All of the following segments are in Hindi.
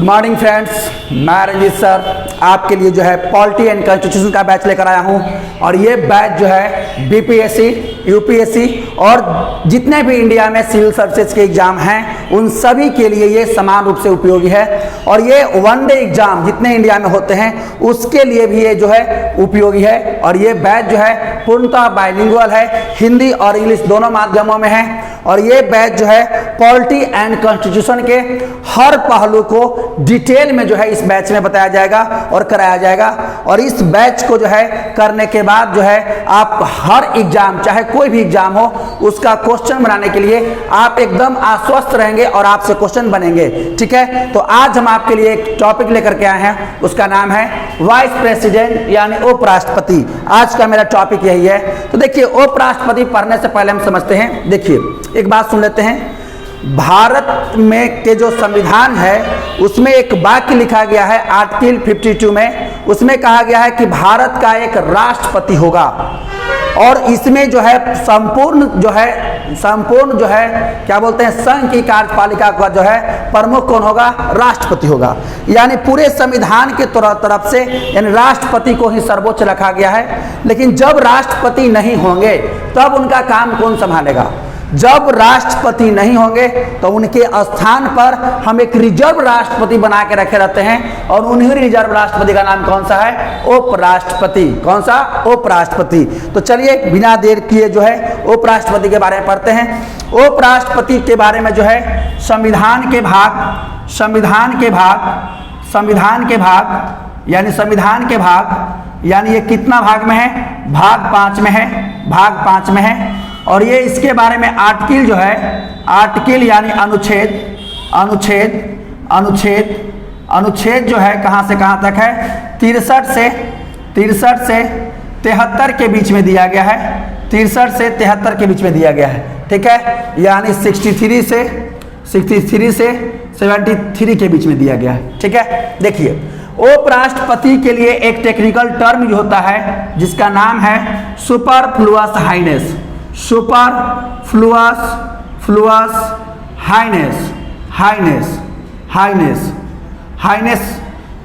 गुड मॉर्निंग फ्रेंड्स, मैं रंजीत सर आपके लिए जो है पॉलिटी एंड कॉन्स्टिट्यूशन का बैच लेकर आया हूं। और ये बैच जो है बीपीएससी, यूपीएससी और जितने भी इंडिया में सिविल सर्विसेज के एग्जाम हैं उन सभी के लिए ये समान रूप से उपयोगी है। और ये वन डे एग्जाम जितने इंडिया में होते हैं उसके लिए भी ये जो है उपयोगी है। और ये बैच जो है पूर्णतः बाइलिंगुअल है, हिंदी और इंग्लिश दोनों माध्यमों में है। और ये बैच जो है पॉलिटी एंड कॉन्स्टिट्यूशन के हर पहलू को डिटेल में जो है इस बैच में बताया जाएगा और कराया जाएगा। और इस बैच को जो है करने के बाद जो है आप हर एग्जाम, चाहे कोई भी एग्जाम हो, उसका क्वेश्चन बनाने के लिए आप एकदम आश्वस्त रहेंगे और आपसे क्वेश्चन बनेंगे। ठीक है, तो आज हम आपके लिए एक टॉपिक लेकर के आए हैं, उसका नाम है वाइस प्रेसिडेंट यानी उपराष्ट्रपति। आज का मेरा टॉपिक यही है। तो देखिए, उपराष्ट्रपति पढ़ने से पहले हम समझते हैं। देखिए, एक बात सुन लेते हैं। भारत में के जो संविधान है उसमें एक वाक्य लिखा गया है आर्टिकल 52 में। उसमें कहा गया है कि भारत का एक राष्ट्रपति होगा और इसमें जो है संपूर्ण जो है क्या बोलते हैं, संघ की कार्यपालिका का जो है प्रमुख कौन होगा? राष्ट्रपति होगा। यानी पूरे संविधान के तरफ से यानी राष्ट्रपति को ही सर्वोच्च रखा गया है। लेकिन जब राष्ट्रपति नहीं होंगे तब उनका काम कौन संभालेगा? जब राष्ट्रपति नहीं होंगे तो उनके स्थान पर हम एक रिजर्व राष्ट्रपति बना के रखे रहते हैं और उन्हीं रिजर्व राष्ट्रपति का नाम कौन सा है? उपराष्ट्रपति। कौन सा? उपराष्ट्रपति। तो चलिए बिना देर किए जो है उपराष्ट्रपति के बारे में पढ़ते हैं। उपराष्ट्रपति के बारे में जो है संविधान के भाग यानी ये कितना भाग में है? भाग 5 में है। और ये इसके बारे में आर्टिकल जो है, आर्टिकल यानी अनुच्छेद जो है कहाँ से कहाँ तक है? 63 से 73 के बीच में दिया गया है। 63 से 73 के बीच में दिया गया है। ठीक है, यानी 63 से 73 के बीच में दिया गया है। ठीक है, देखिए, उपराष्ट्रपति के लिए एक टेक्निकल टर्म जो होता है जिसका नाम है सुपरफ्लुअस हाइनेस। हाइनेस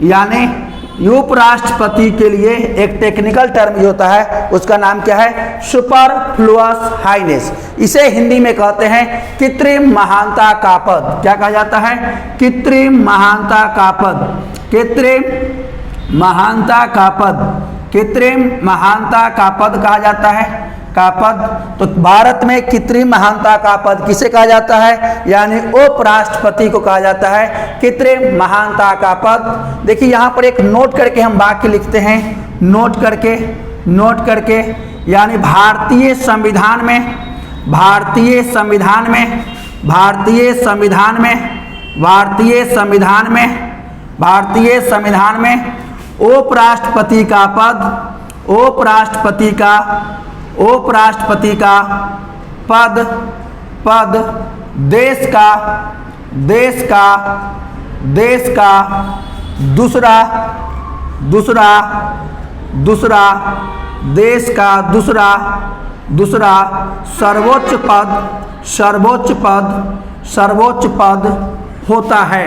यानी उपराष्ट्रपति के लिए एक टेक्निकल टर्म जो होता है उसका नाम क्या है? Superfluous highness. इसे हिंदी में कहते हैं कृत्रिम महानता का पद। क्या कहा जाता है? कृत्रिम महानता का पद। कृत्रिम महानता का पद कहा जाता है। का पद, तो भारत में कृत्रिम महानता का पद किसे कहा जाता है? यानी उपराष्ट्रपति को कहा जाता है कृत्रिम महानता का पद। देखिए, यहाँ पर एक नोट करके हम वाक्य लिखते हैं। नोट करके यानी भारतीय संविधान में उपराष्ट्रपति का पद देश का दूसरा सर्वोच्च पद होता है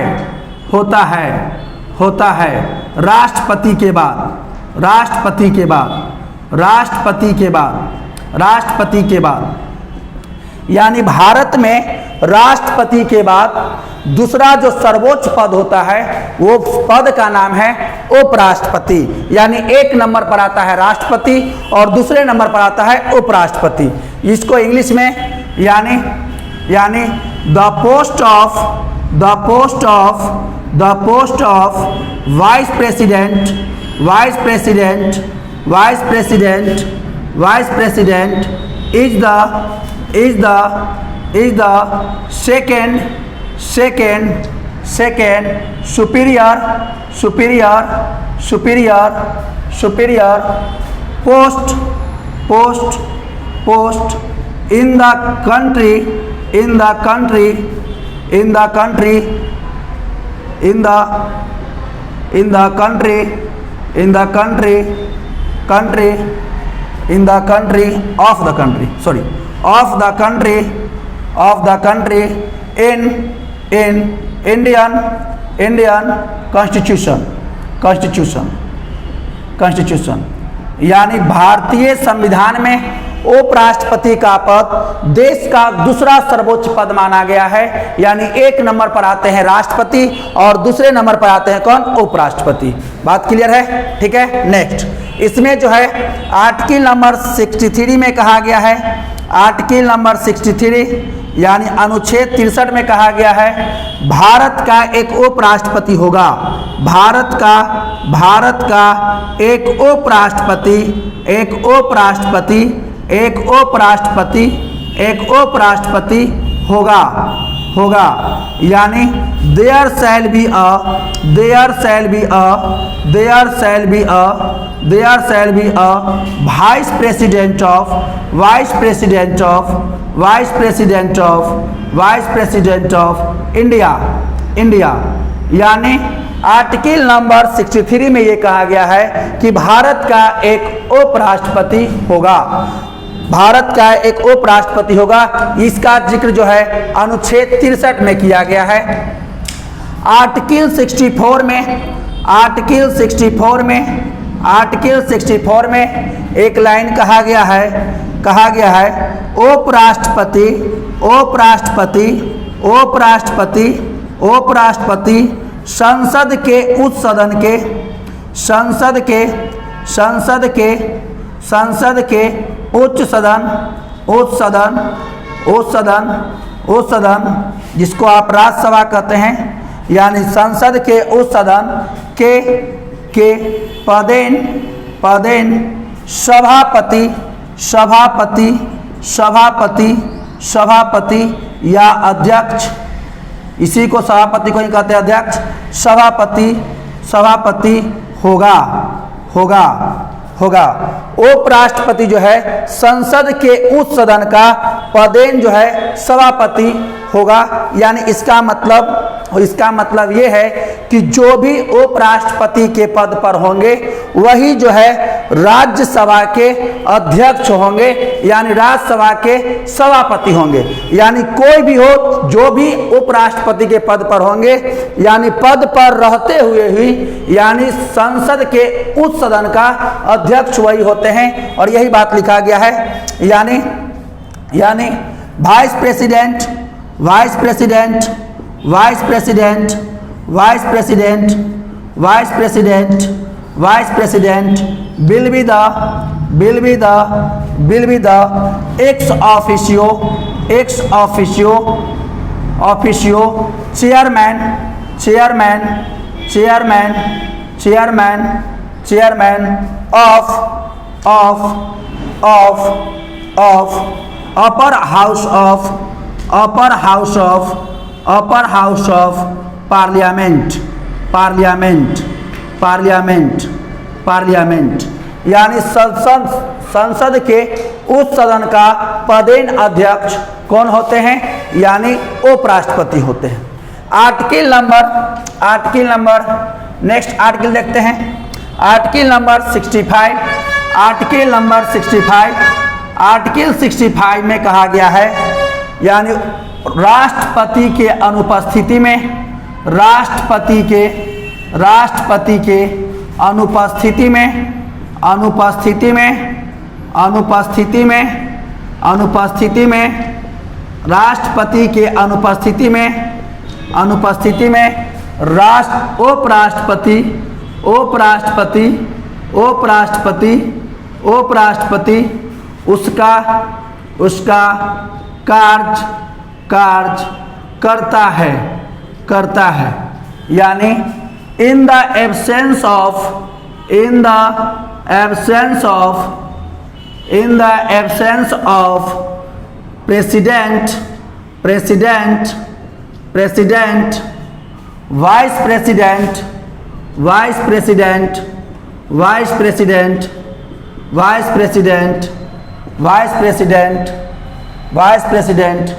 राष्ट्रपति के बाद। यानी भारत में राष्ट्रपति के बाद दूसरा जो सर्वोच्च पद होता है वो पद का नाम है उपराष्ट्रपति। यानी एक नंबर पर आता है राष्ट्रपति और दूसरे नंबर पर आता है उपराष्ट्रपति। इसको इंग्लिश में यानी the post of vice president is the second superior post in the country in Indian Indian constitution, constitution, constitution. यानी भारतीय संविधान में उपराष्ट्रपति का पद देश का दूसरा सर्वोच्च पद माना गया है। यानी एक नंबर पर आते हैं राष्ट्रपति और दूसरे नंबर पर आते हैं कौन? उपराष्ट्रपति। बात क्लियर है? ठीक है। नेक्स्ट, इसमें जो है आर्टिकल नंबर 63 में कहा गया है, आर्टिकल नंबर 63 यानी अनुच्छेद 63 में कहा गया है भारत का एक उपराष्ट्रपति होगा। भारत का एक उपराष्ट्रपति, एक उपराष्ट्रपति, एक उपराष्ट्रपति, एक उपराष्ट्रपति होगा, होगा। यानी there shall be a, there shall be a, there shall be a, there shall be a vice president of, vice president of, vice president of, vice president of India, India. यानी आर्टिकल नंबर 63 में ये कहा गया है कि भारत का एक उपराष्ट्रपति होगा, भारत का एक उपराष्ट्रपति होगा। इसका जिक्र जो है अनुच्छेद 63 में किया गया है। आर्टिकल 64 में, आर्टिकल 64 में, आर्टिकल 64 में एक लाइन कहा गया है, कहा गया है उपराष्ट्रपति, उपराष्ट्रपति, उपराष्ट्रपति, उपराष्ट्रपति संसद के उच्च सदन के, संसद के, संसद के, संसद के उच्च सदन, उच्च सदन, उच्च सदन, उच्च सदन जिसको आप राज्यसभा कहते हैं, यानी संसद के उच्च सदन के पदेन, पदेन सभापति, सभापति, सभापति, सभापति या अध्यक्ष, इसी को सभापति को ही कहते हैं अध्यक्ष, सभापति, सभापति होगा, होगा, होगा। उपराष्ट्रपति जो है संसद के उच्च सदन का पदेन जो है सभापति होगा। यानी इसका मतलब ये है कि जो भी उपराष्ट्रपति के पद पर होंगे वही जो है राज्यसभा के अध्यक्ष होंगे, यानी राज्यसभा के सभापति होंगे। यानी कोई भी हो, जो भी उपराष्ट्रपति के पद पर होंगे, यानी पद पर रहते हुए ही यानी संसद के उच्च सदन का अध्यक्ष वही होते हैं। और यही बात लिखा गया है। यानी vice president, vice president, vice president, vice president, vice president, vice president will be the ex officio, ex officio, officio chairman, chairman, chairman, chairman, chairman of upper house of, upper house of, upper house of parliament, parliament, parliament, parliament। यानी संसद के उच्च सदन का पदेन अध्यक्ष कौन होते हैं? यानी उपराष्ट्रपति होते हैं। आर्टिकल नंबर नेक्स्ट आर्टिकल देखते हैं। Article number 65, article number 65, article 65 में कहा गया है यानी राष्ट्रपति के अनुपस्थिति में, राष्ट्रपति के अनुपस्थिति में, अनुपस्थिति में, अनुपस्थिति में, अनुपस्थिति में, राष्ट्रपति के अनुपस्थिति में, अनुपस्थिति में उपराष्ट्रपति, उपराष्ट्रपति, उपराष्ट्रपति, उपराष्ट्रपति उसका कार्य करता है, करता है। यानी in the absence of, in the absence of, in the absence of president, president, president, vice president, vice president, vice president, vice president, vice president, vice president,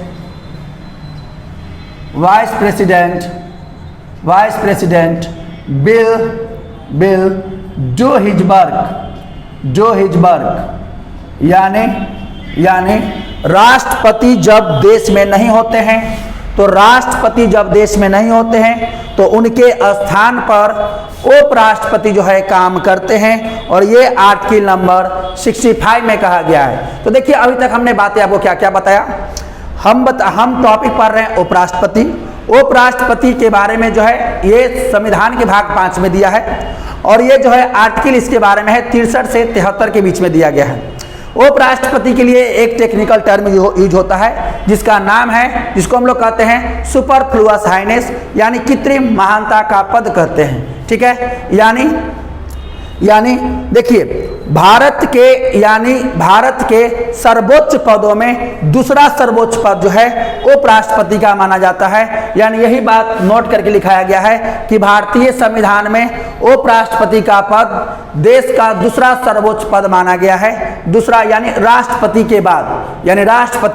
vice president, vice president will do his work, यानी राष्ट्रपति जब देश में नहीं होते हैं तो राष्ट्रपति जब देश में नहीं होते हैं तो उनके स्थान पर उपराष्ट्रपति जो है काम करते हैं, और ये आर्टिकल नंबर 65 में कहा गया है। तो देखिए अभी तक हमने बातें आपको क्या क्या बताया। हम टॉपिक पढ़ रहे हैं उपराष्ट्रपति। उपराष्ट्रपति के बारे में जो है ये संविधान के भाग 5 में दिया है, और ये जो है आर्टिकल इसके बारे में है 63 से 73 के बीच में दिया गया है। उपराष्ट्रपति के लिए एक टेक्निकल टर्म यूज होता है जिसका नाम है, जिसको हम लोग कहते हैं सुपरफ्लुअस हाइनेस, यानी कृत्रिम महानता का पद कहते हैं। ठीक है, यानी देखिए भारत के सर्वोच्च पदों में दूसरा सर्वोच्च पद जो है उपराष्ट्रपति का माना जाता है। यानी यही बात नोट करके लिखाया गया है कि भारतीय संविधान में उपराष्ट्रपति का पद देश का दूसरा सर्वोच्च पद माना गया है, दूसरा यानी राष्ट्रपति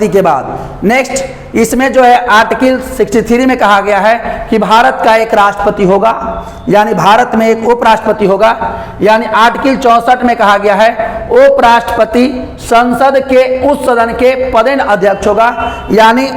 के बाद। नेक्स्ट इसमें जो है आर्टिकल 63 में कहा गया है कि भारत का एक राष्ट्रपति होगा, यानी भारत में एक उपराष्ट्रपति होगा। यानी आर्टिकल 64 में कहा गया है उपराष्ट्रपति संसद के उस सदन के पदेन अध्यक्ष होगा। यानी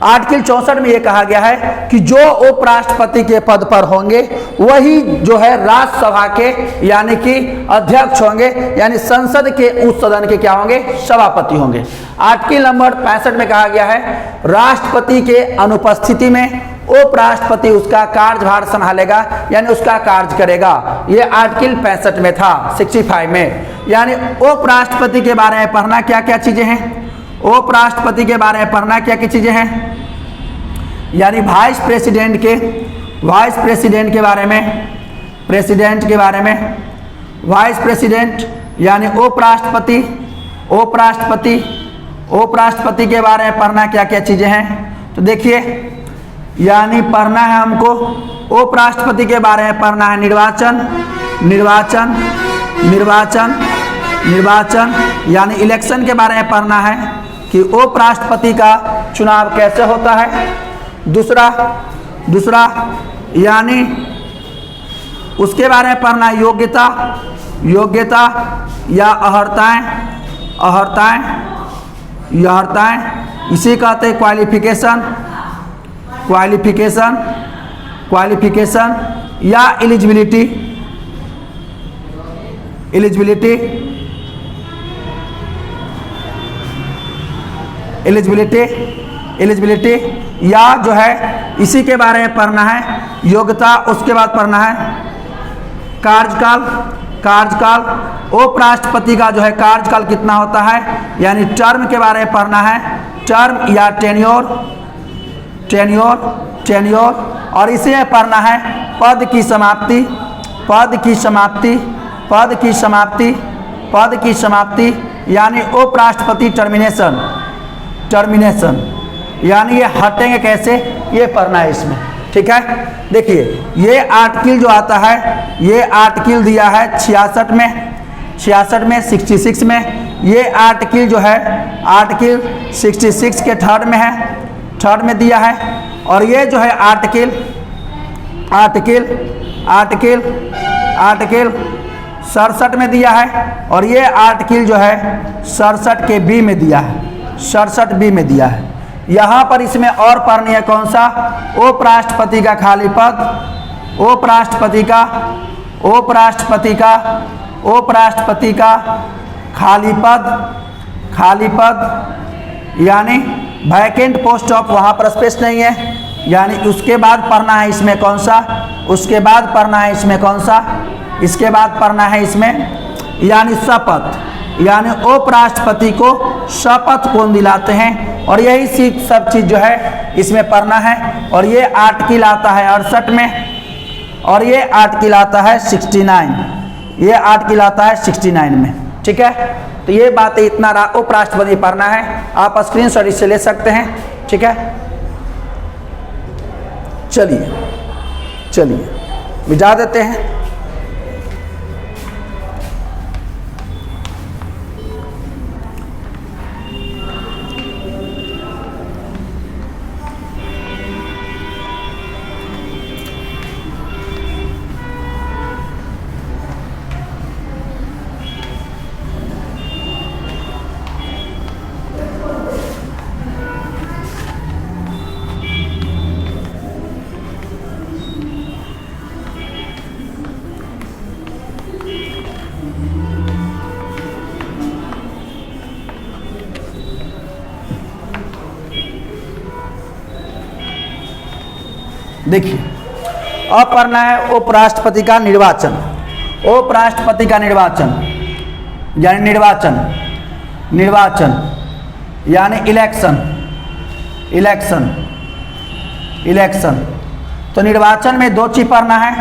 आर्टिकल 64 में यह कहा गया है कि जो उपराष्ट्रपति के पद पर होंगे वही जो है राज्यसभा के यानी कि अध्यक्ष होंगे, यानी संसद के उस सदन के क्या होंगे, सभापति होंगे। आर्टिकल नंबर 65 में कहा गया है राष्ट्रपति के अनुपस्थिति में उपराष्ट्रपति उसका कार्यभार संभालेगा, यानी उसका कार्य करेगा। यह आर्टिकल 65 में था, 65 में। यानी उपराष्ट्रपति के बारे में पढ़ना क्या क्या चीजें हैं, उपराष्ट्रपति के बारे में पढ़ना क्या क्या चीजें हैं, यानी वाइस प्रेसिडेंट के बारे में, प्रेसिडेंट के बारे में, वाइस प्रेसिडेंट यानी उपराष्ट्रपति के बारे में पढ़ना क्या क्या चीजें हैं। तो देखिए यानी पढ़ना है हमको उपराष्ट्रपति के बारे में पढ़ना है निर्वाचन यानी इलेक्शन के बारे में पढ़ना है कि उपराष्ट्रपति का चुनाव कैसे होता है। दूसरा यानी उसके बारे में पढ़ना है योग्यता या अहर्ताएं, इसी कहते हैं क्वालिफिकेशन या एलिजिबिलिटी या जो है इसी के बारे में पढ़ना है योग्यता। उसके बाद पढ़ना है कार्यकाल उपराष्ट्रपति का जो है कार्यकाल कितना होता है, यानी टर्म के बारे में पढ़ना है, टर्म या टेन्योर। और इसी में पढ़ना है पद की समाप्ति यानी उपराष्ट्रपति टर्मिनेशन यानी ये हटेंगे कैसे, ये पढ़ना है इसमें। ठीक है, देखिए ये आर्टिकल जो आता है, ये आर्टिकल दिया है 66 में 66 में। ये आर्टिकल जो है आर्टिकल 66 के थर्ड में दिया है। और ये जो है आर्टिकल 67 में दिया है, और ये आर्टिकल जो है 67 के बी में दिया है, 67 बी में दिया है। यहाँ पर इसमें और पढ़नी है कौन सा, उपराष्ट्रपति का खाली पद, उपराष्ट्रपति का खाली पद यानी वैकेंट पोस्ट ऑफ, वहाँ पर स्पेस नहीं है, यानी उसके बाद पढ़ना है इसमें कौन सा, इसके बाद पढ़ना है इसमें यानी शपथ, यानी उपराष्ट्रपति को शपथ कौन दिलाते हैं, और यही सब चीज़ जो है इसमें पढ़ना है। और ये आर्टिकल आता है 68 में, और ये आर्टिकल आता है 69 में। ठीक है, तो ये बातें इतना उपराष्ट्रपति पढ़ना है, आप स्क्रीनशॉट इससे ले सकते हैं। ठीक है, चलिए मिटा देते हैं। देखिए, अब करना है उपराष्ट्रपति का निर्वाचन। उपराष्ट्रपति का निर्वाचन यानी निर्वाचन, निर्वाचन यानी इलेक्शन, इलेक्शन, इलेक्शन। तो निर्वाचन में दो चीज पढ़ना है।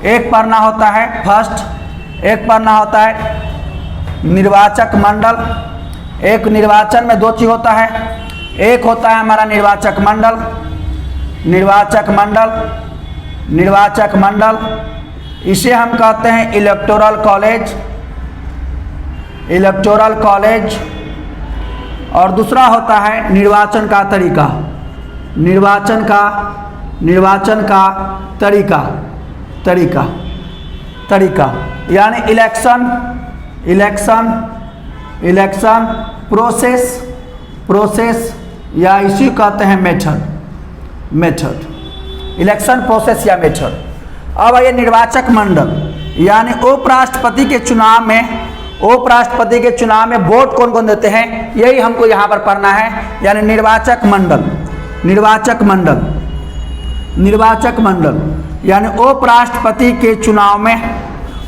एक पढ़ना होता है फर्स्ट, एक पढ़ना होता है निर्वाचक मंडल। एक निर्वाचन में दो चीज होता है, एक होता है हमारा निर्वाचक मंडल, निर्वाचक मंडल, निर्वाचक मंडल, इसे हम कहते हैं इलेक्टोरल कॉलेज, इलेक्टोरल कॉलेज। और दूसरा होता है निर्वाचन का तरीका, निर्वाचन का, निर्वाचन का तरीका, तरीका, तरीका यानी election, election, election process, process या इसी कहते हैं मेथड, मेथड, इलेक्शन प्रोसेस या मेथड। अब ये निर्वाचक मंडल यानी उपराष्ट्रपति के चुनाव में, उपराष्ट्रपति के चुनाव में वोट कौन कौन देते हैं, यही हमको यहाँ पर पढ़ना है। यानी निर्वाचक मंडल, निर्वाचक मंडल, निर्वाचक मंडल यानी उपराष्ट्रपति के चुनाव में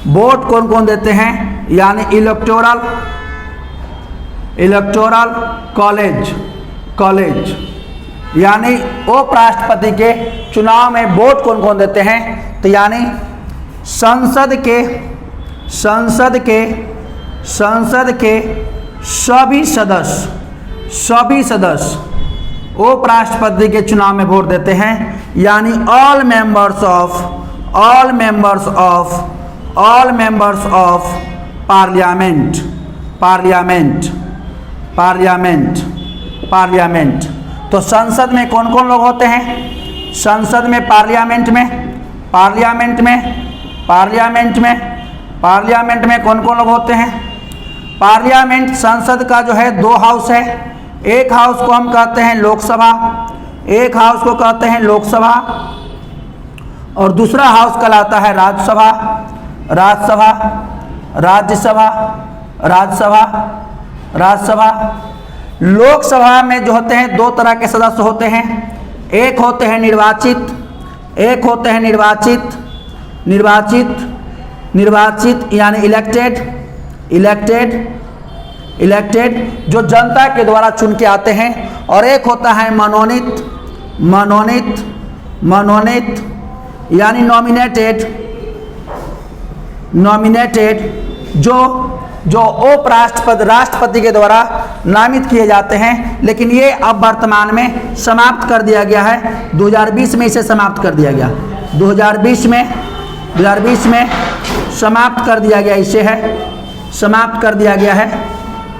वोट कौन कौन देते हैं, यानी इलेक्टोरल, इलेक्टोरल कॉलेज, कॉलेज यानी उपराष्ट्रपति के चुनाव में वोट कौन कौन देते हैं, तो यानी संसद के, संसद के, संसद के सभी सदस्य, सभी सदस्य उपराष्ट्रपति के चुनाव में वोट देते हैं। यानी all members of, all members of, all members of parliament, parliament, parliament, parliament. तो संसद में कौन कौन लोग होते हैं, संसद में, पार्लियामेंट में, पार्लियामेंट में, पार्लियामेंट में, पार्लियामेंट में कौन कौन लोग होते हैं। पार्लियामेंट संसद का जो है दो हाउस है, एक हाउस को हम कहते हैं लोकसभा, एक हाउस को कहते हैं लोकसभा और दूसरा हाउस कहलाता है राज्यसभा, राज्यसभा, राज्यसभा, राज्यसभा, राज्यसभा। लोकसभा में जो होते हैं दो तरह के सदस्य होते हैं, एक होते हैं निर्वाचित, एक होते हैं निर्वाचित, निर्वाचित, निर्वाचित यानी इलेक्टेड, इलेक्टेड, इलेक्टेड जो जनता के द्वारा चुन के आते हैं, और एक होता है मनोनीत, मनोनीत, मनोनीत यानी नॉमिनेटेड, नॉमिनेटेड जो उपराष्ट्रपति, राष्ट्रपति के द्वारा नामित किए जाते हैं। लेकिन ये अब वर्तमान में समाप्त कर दिया गया है, 2020 में इसे समाप्त कर दिया गया, 2020 में, 2020 में समाप्त कर दिया गया, इसे है समाप्त कर दिया गया है,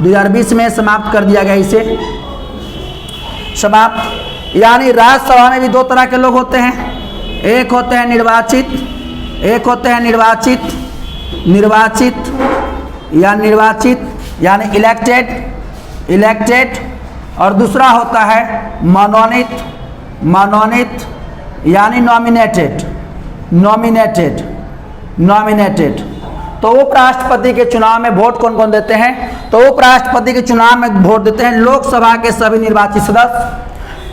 2020 में समाप्त कर दिया गया इसे, समाप्त। यानी राज्यसभा में भी दो तरह के लोग होते हैं, एक होते हैं निर्वाचित, एक होते हैं निर्वाचित, निर्वाचित या निर्वाचित यानी इलेक्टेड, इलेक्टेड और दूसरा होता है मनोनीत, मनोनीत यानी नॉमिनेटेड, नॉमिनेटेड, नॉमिनेटेड। तो उपराष्ट्रपति के चुनाव में वोट कौन कौन देते हैं, तो उपराष्ट्रपति के चुनाव में वोट देते हैं लोकसभा के सभी निर्वाचित सदस्य।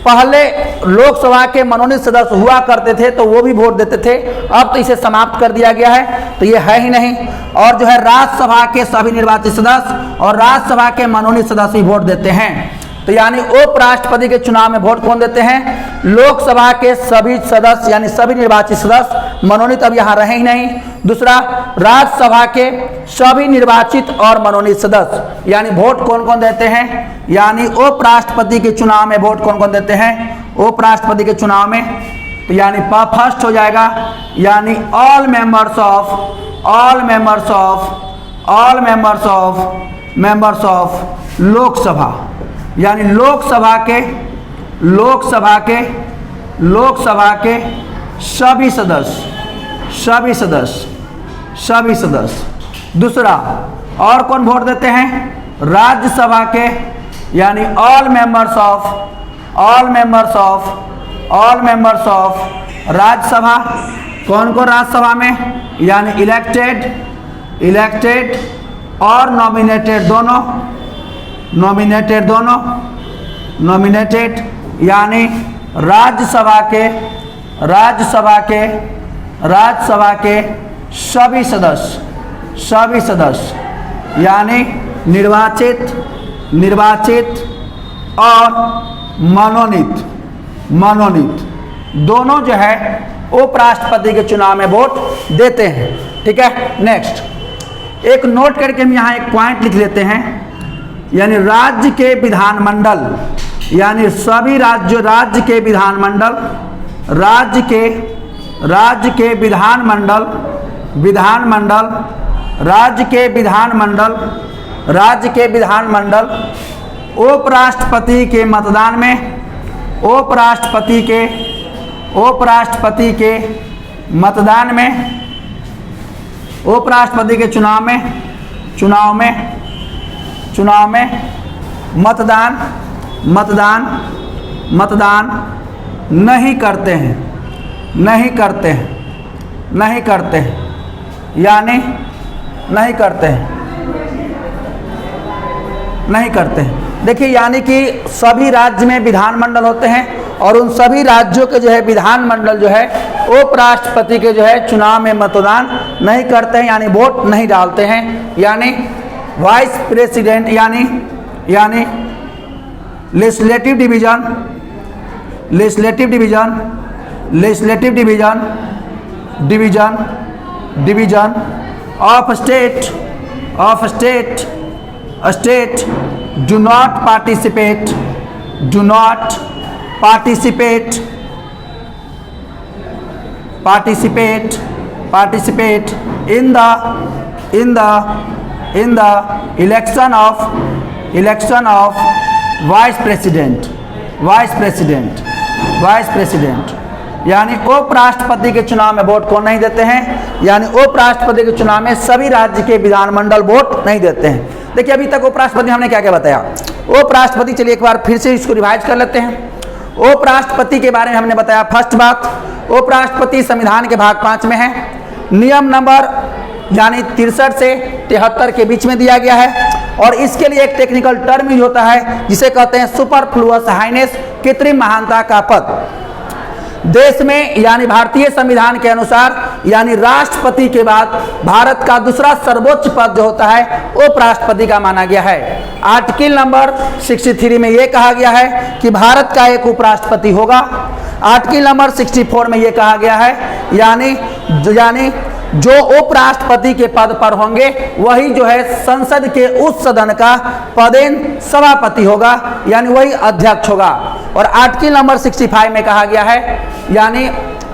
पहले लोकसभा के मनोनीत सदस्य हुआ करते थे तो वो भी वोट देते थे, अब तो इसे समाप्त कर दिया गया है, तो ये है ही नहीं। और जो है राज्यसभा के सभी निर्वाचित सदस्य और राज्यसभा के मनोनीत सदस्य भी वोट देते हैं। तो यानी उपराष्ट्रपति के चुनाव में वोट कौन देते हैं, लोकसभा के सभी सदस्य यानी सभी निर्वाचित सदस्य, मनोनीत अब यहाँ रहे ही नहीं। दूसरा राज्यसभा के सभी निर्वाचित और मनोनीत सदस्य, यानी वोट कौन कौन देते हैं, यानी उपराष्ट्रपति के चुनाव में वोट कौन कौन देते हैं, उपराष्ट्रपति के चुनाव में। तो यानी फर्स्ट हो जाएगा यानी all members of, all members of, all members of, members of Lok Sabha यानी लोकसभा के, लोकसभा के, लोकसभा के सभी सदस्य, सभी सदस्य, सभी सदस्य। दूसरा और कौन वोट देते हैं, राज्यसभा के यानी all members of, all members of, all members of Rajya Sabha. कौन कौन राज्यसभा में, यानी इलेक्टेड, इलेक्टेड और नॉमिनेटेड दोनों, नॉमिनेटेड दोनों, नॉमिनेटेड यानी राज्यसभा के राज्यसभा के सभी सदस्य यानी निर्वाचित और मनोनीत दोनों जो है उपराष्ट्रपति के चुनाव में वोट देते हैं। ठीक है, नेक्स्ट एक नोट करके हम यहाँ एक पॉइंट लिख लेते हैं, यानी राज्य के विधानमंडल, यानी सभी राज्य के विधानमंडल, राज्य के विधानमंडल उपराष्ट्रपति के मतदान में, उपराष्ट्रपति के चुनाव में मतदान नहीं करते हैं, यानी नहीं करते हैं। देखिए, यानी कि सभी राज्य में विधानमंडल होते हैं और उन सभी राज्यों के जो है विधानमंडल जो है उपराष्ट्रपति के जो है चुनाव में मतदान नहीं करते हैं, यानी वोट नहीं डालते हैं। यानी वाइस प्रेसिडेंट यानी legislative division of state do not participate in the election of vice president, यानी उपराष्ट्रपति के चुनाव में वोट कौन नहीं देते हैं, यानी उपराष्ट्रपति के चुनाव में सभी राज्य के विधानमंडल वोट नहीं देते हैं। देखिए, अभी तक उपराष्ट्रपति हमने क्या क्या बताया। उपराष्ट्रपति, चलिए एक बार फिर से इसको रिवाइज कर लेते हैं। उपराष्ट्रपति के बारे में हमने बताया, फर्स्ट बात, उपराष्ट्रपति संविधान के भाग 5 में है, नियम नंबर यानी 63 से 73 के बीच में दिया गया है, और इसके लिए एक टेक्निकल टर्म यूज होता है जिसे कहते हैं सुपरफ्लुअस हाइनेस, कृत्रिम महानता का पद। देश में यानी भारतीय संविधान के अनुसार यानी राष्ट्रपति के बाद भारत का दूसरा सर्वोच्च पद जो होता है उपराष्ट्रपति का माना गया है। आर्टिकल नंबर 63 में यह कहा गया है कि भारत का एक उपराष्ट्रपति होगा। आर्टिकल नंबर 64 में यह कहा गया है यानी जो उपराष्ट्रपति के पद पर होंगे वही जो है संसद के उस सदन का पदेन सभापति होगा, यानी वही अध्यक्ष होगा। और आर्टिकल नंबर 65 में कहा गया है यानी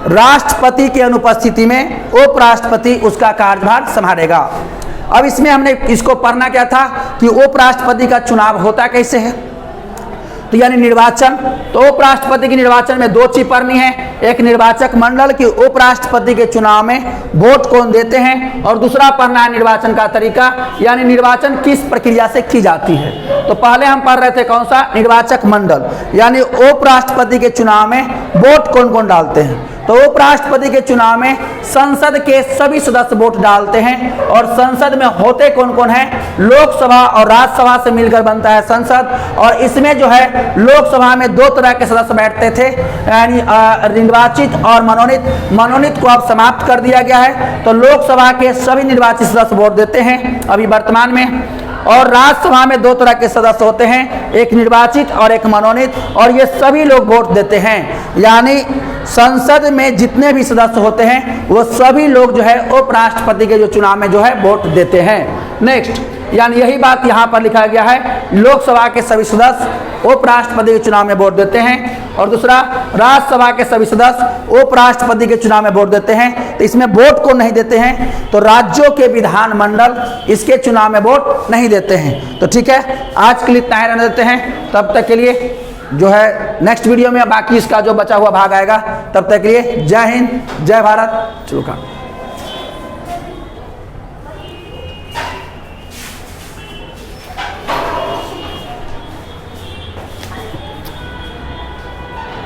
राष्ट्रपति की अनुपस्थिति में उपराष्ट्रपति उसका कार्यभार संभालेगा। अब इसमें हमने इसको पढ़ना क्या था कि उपराष्ट्रपति का चुनाव होता कैसे है, तो यानी निर्वाचन, तो उपराष्ट्रपति के निर्वाचन में दो चीज पढ़नी है, एक निर्वाचक मंडल की उपराष्ट्रपति के चुनाव में वोट कौन देते हैं, और दूसरा पढ़ना है निर्वाचन का तरीका, यानी निर्वाचन किस प्रक्रिया से की जाती है। तो पहले हम पढ़ रहे थे कौन सा, निर्वाचक मंडल, यानी उपराष्ट्रपति के चुनाव में वोट कौन कौन डालते हैं। तो उपराष्ट्रपति के चुनाव में संसद के सभी सदस्य वोट डालते हैं, और संसद में होते कौन कौन है, लोकसभा और राज्यसभा से मिलकर बनता है संसद। और इसमें जो है लोकसभा में दो तरह के सदस्य बैठते थे, यानी निर्वाचित और मनोनीत को अब समाप्त कर दिया गया है। तो लोकसभा के सभी निर्वाचित सदस्य वोट देते हैं अभी वर्तमान में, और राज्यसभा में दो तरह के सदस्य होते हैं, एक निर्वाचित और एक मनोनीत, और ये सभी लोग वोट देते हैं। यानी संसद में जितने भी सदस्य होते हैं वो सभी लोग जो है उपराष्ट्रपति के जो चुनाव में जो है वोट देते हैं। नेक्स्ट, यानी यही बात यहाँ पर लिखा गया है, लोकसभा के सभी सदस्य उपराष्ट्रपति के चुनाव में वोट देते हैं, और दूसरा राज्यसभा के सभी सदस्य उपराष्ट्रपति के चुनाव में वोट देते हैं। तो इसमें वोट को नहीं देते हैं तो राज्यों के विधानमंडल इसके चुनाव में वोट नहीं देते हैं। तो ठीक है, आज के लिए इतना ही रहने देते हैं। तब तक के लिए जो है नेक्स्ट वीडियो में बाकी इसका जो बचा हुआ भाग आएगा। तब तक के लिए जय हिंद, जय भारत। चलो का